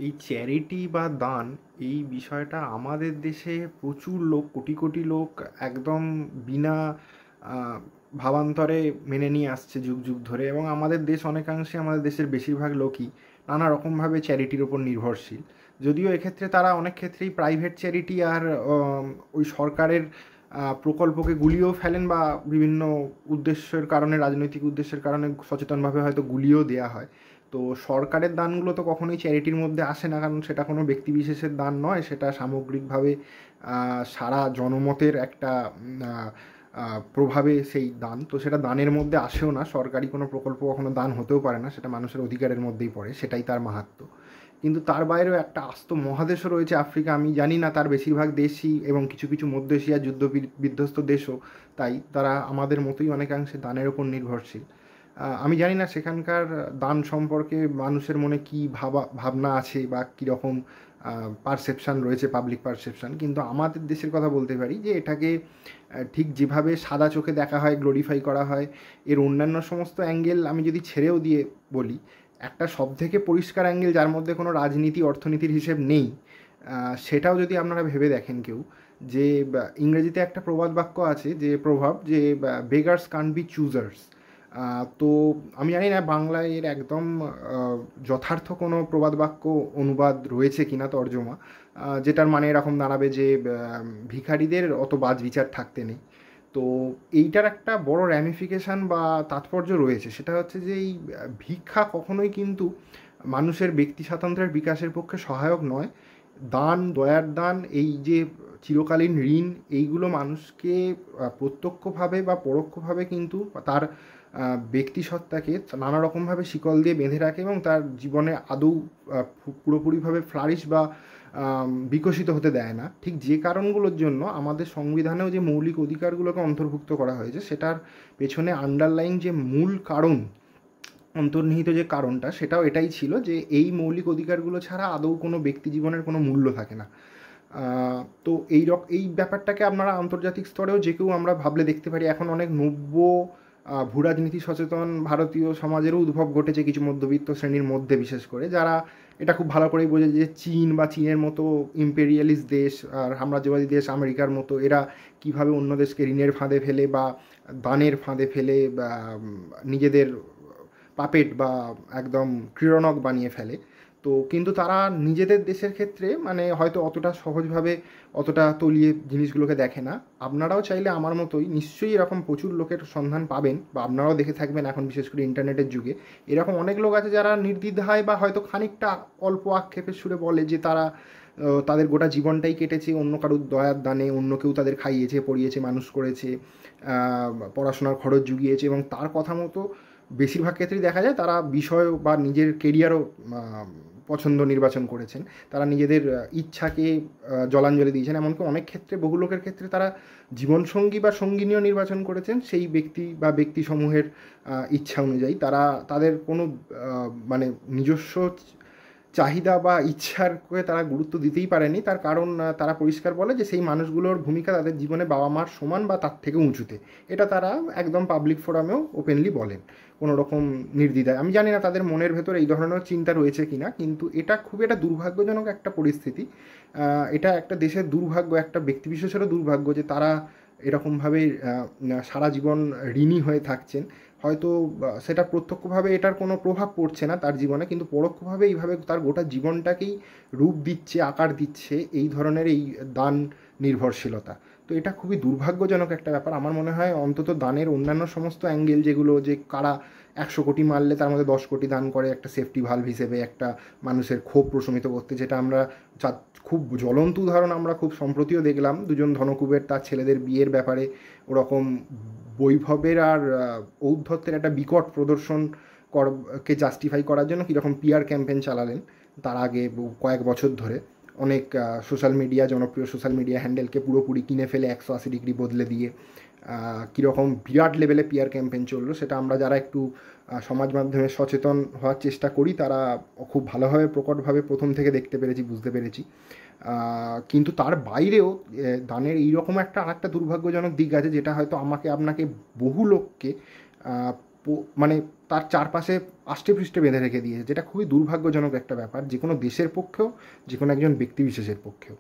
এই চ্যারিটি বা দান, এই বিষয়টা আমাদের দেশে প্রচুর লোক, কোটি কোটি লোক একদম বিনা আহ, ভাবান্তরে মেনে নিয়ে আসছে যুগ যুগ ধরে। এবং আমাদের দেশ অনেকাংশে, আমাদের দেশের বেশিরভাগ লোকই নানা রকমভাবে চ্যারিটির ওপর নির্ভরশীল। যদিও এক্ষেত্রে তারা অনেক ক্ষেত্রেই প্রাইভেট চ্যারিটি আর ওই সরকারের প্রকল্পকে গুলিয়েও ফেলেন, বা বিভিন্ন উদ্দেশ্যের কারণে, রাজনৈতিক উদ্দেশ্যের কারণে সচেতনভাবে হয়তো গুলিয়েও দেওয়া হয়। তো সরকারের দানগুলো তো কখনোই চ্যারিটির মধ্যে আসে না, কারণ সেটা কোনো ব্যক্তিবিশেষের দান নয়, সেটা সামগ্রিকভাবে সারা জনমতের একটা প্রভাবে সেই দান। তো সেটা দানের মধ্যে আসেও না, সরকারি কোনো প্রকল্প কখনো দান হতেও পারে না, সেটা মানুষের অধিকারের মধ্যেই পড়ে, সেটাই তার মাহাত্ম্য। কিন্তু তার বাইরেও একটা আস্ত মহাদেশও রয়েছে আফ্রিকা, আমি জানি না তার বেশিরভাগ দেশই এবং কিছু কিছু মধ্য এশিয়ার যুদ্ধ বিধ্বস্ত দেশও তাই, তারা আমাদের মতোই অনেকাংশে দানের ওপর নির্ভরশীল। আমি জানি না সেখানকার দান সম্পর্কে মানুষের মনে কী ভাবনা আছে বা কীরকম পারসেপশান রয়েছে, পাবলিক পারসেপশান। কিন্তু আমাদের দেশের কথা বলতে পারি যে এটাকে ঠিক যেভাবে সাদা চোখে দেখা হয়, গ্লোরিফাই করা হয়, এর অন্যান্য সমস্ত অ্যাঙ্গেল আমি যদি ছেড়েও দিয়ে বলি, একটা সবথেকে পরিষ্কার অ্যাঙ্গেল যার মধ্যে কোনো রাজনীতি অর্থনীতির হিসেব নেই, সেটাও যদি আপনারা ভেবে দেখেন কেউ, যে ইংরেজিতে একটা প্রবাদ বাক্য আছে, যে প্রভাব, যে বেগার্স কান্ট বি চুজার্স। তো আমি জানি না বাংলায় এর একদম যথার্থ কোনো প্রবাদ বাক্য অনুবাদ রয়েছে কিনা, তর্জমা, যেটার মানে এরকম দাঁড়াবে যে ভিখারিদের অত বাজ বিচার থাকতে নেই। তো এইটার একটা বড় র্যামিফিকেশান বা তাৎপর্য রয়েছে, সেটা হচ্ছে যে এই ভিক্ষা কখনোই কিন্তু মানুষের ব্যক্তি স্বাতন্ত্র্যের বিকাশের পক্ষে সহায়ক নয়। দান, দয়ার দান, এই যে চিরকালীন ঋণ, এইগুলো মানুষকে প্রত্যক্ষভাবে বা পরোক্ষভাবে কিন্তু তার ব্যক্তিসত্তাকে নানা রকমভাবে শিকল দিয়ে বেঁধে রাখে, এবং তার জীবনে আদৌ পুরোপুরিভাবে ফ্লারিশ বা বিকশিত হতে দেয় না। ঠিক যে কারণগুলোর জন্য আমাদের সংবিধানেও যে মৌলিক অধিকারগুলোকে অন্তর্ভুক্ত করা হয়েছে, সেটার পেছনে আন্ডারলাইন যে মূল কারণ, অন্তর্নিহিত যে কারণটা, সেটাও এটাই ছিল যে এই মৌলিক অধিকারগুলো ছাড়া আদৌ কোনো ব্যক্তি জীবনের কোনো মূল্য থাকে না। তো এই ব্যাপারটাকে আপনারা আন্তর্জাতিক স্তরেও যে কেউ আমরা ভাবলে দেখতে পারি। এখন অনেক নব্য ভূরাজনীতি সচেতন ভারতীয় সমাজেরও উদ্ভব ঘটেছে কিছু মধ্যবিত্ত শ্রেণীর মধ্যে, বিশেষ করে যারা এটা খুব ভালো করেই বোঝে যে চীন বা চীনের মতো ইম্পেরিয়ালিস্ট দেশ আর সাম্রাজ্যবাদী দেশ আমেরিকার মতো, এরা কিভাবে অন্য দেশকে ঋণের ফাঁদে ফেলে বা দানের ফাঁদে ফেলে বা নিজেদের পাপেট বা একদম ক্রীড়নক বানিয়ে ফেলে। তো কিন্তু তারা নিজেদের দেশের ক্ষেত্রে মানে হয়তো অতটা সহজভাবে, অতটা তলিয়ে জিনিসগুলোকে দেখে না। আপনারাও চাইলে আমার মতোই নিশ্চয়ই এরকম প্রচুর লোকের সন্ধান পাবেন, বা আপনারাও দেখে থাকবেন এখন বিশেষ করে ইন্টারনেটের যুগে, এরকম অনেক লোক আছে যারা নির্দ্বিধায় বা হয়তো খানিকটা অল্প আক্ষেপের সুরে বলে যে তারা তাদের গোটা জীবনটাই কেটেছে অন্য কারুর দয়ার দানে, অন্য কেউ তাদের খাইয়েছে, পড়িয়েছে, মানুষ করেছে, পড়াশোনার খরচ জুগিয়েছে, এবং তার কথা মতো বেশিরভাগ ক্ষেত্রেই দেখা যায় তারা বিষয় বা নিজের কেরিয়ারও পছন্দ নির্বাচন করেছেন। তারা নিজেদের ইচ্ছাকে জলাঞ্জলি দিয়েছেন। এমনকি অনেক ক্ষেত্রে, বহু লোকের ক্ষেত্রে তারা জীবনসঙ্গী বা সঙ্গিনীও নির্বাচন করেছেন সেই ব্যক্তি বা ব্যক্তিসমূহের ইচ্ছা অনুযায়ী। তারা তাদের কোনো মানে নিজস্ব চাহিদা বা ইচ্ছারকে তারা গুরুত্ব দিতেই পারেনি। তার কারণ তারা পরিষ্কার বলে যে সেই মানুষগুলোর ভূমিকা তাদের জীবনে বাবা মার সমান বা তার থেকেও উঁচুতে। এটা তারা একদম পাবলিক ফোরামেও ওপেনলি বলেন কোনো রকম নির্দ্বিধায়। আমি জানি না তাদের মনের ভেতর এই ধরনের চিন্তা রয়েছে কি না, কিন্তু এটা খুবই একটা দুর্ভাগ্যজনক একটা পরিস্থিতি। এটা একটা দেশের দুর্ভাগ্য, একটা ব্যক্তিবিশেষেরও দুর্ভাগ্য যে তারা এরকমভাবে সারা জীবন ঋণী হয়ে থাকছেন। হয়তো সেটা প্রত্যক্ষভাবে এটার কোনো প্রভাব পড়ছে না তার জীবনে, কিন্তু পরোক্ষভাবে এইভাবে তার গোটা জীবনটাকেই রূপ দিচ্ছে, আকার দিচ্ছে এই ধরনের এই দান নির্ভরশীলতা। তো এটা খুবই দুর্ভাগ্যজনক একটা ব্যাপার। আমার মনে হয় অন্তত দানের অন্যান্য সমস্ত অ্যাঙ্গেল, যেগুলো যে কারা 100 কোটি মারলে তার মধ্যে 10 কোটি দান করে একটা সেফটি ভালভ হিসেবে, একটা মানুষের ক্ষোভ প্রশমিত করতে, যেটা আমরা খুব জ্বলন্ত উদাহরণ আমরা খুব সম্প্রতিও দেখলাম, দুজন ধনকুবের তার ছেলেদের বিয়ের ব্যাপারে ওরকম বৈভবের আর ঔদ্ধত্যের একটা বিকট প্রদর্শন কে জাস্টিফাই করার জন্য কীরকম পিআর ক্যাম্পেইন চালালেন তার আগে কয়েক বছর ধরে। অনেক সোশ্যাল মিডিয়া, জনপ্রিয় সোশ্যাল মিডিয়া হ্যান্ডেলকে পুরোপুরি কিনে ফেলে 180 ডিগ্রি বদলে দিয়ে কীরকম বিরাট লেভেলে পিআর ক্যাম্পেইন চললো, সেটা আমরা যারা একটু সমাজ মাধ্যমে সচেতন হওয়ার চেষ্টা করি তারা খুব ভালোভাবে প্রকটভাবে প্রথম থেকে দেখতে পেরেছি, বুঝতে পেরেছি। কিন্তু তার বাইরেও দানের এইরকম একটা আরেকটা দুর্ভাগ্যজনক দিক আছে, যেটা হয়তো আমাকে আপনাকে বহু লোককে মানে তার চারপাশে আষ্টেপৃষ্ঠে বেঁধে রেখে দিয়েছে, যেটা খুবই দুর্ভাগ্যজনক একটা ব্যাপার, যে কোনো দেশের পক্ষেও, যে কোনো একজন ব্যক্তিবিশেষের পক্ষেও।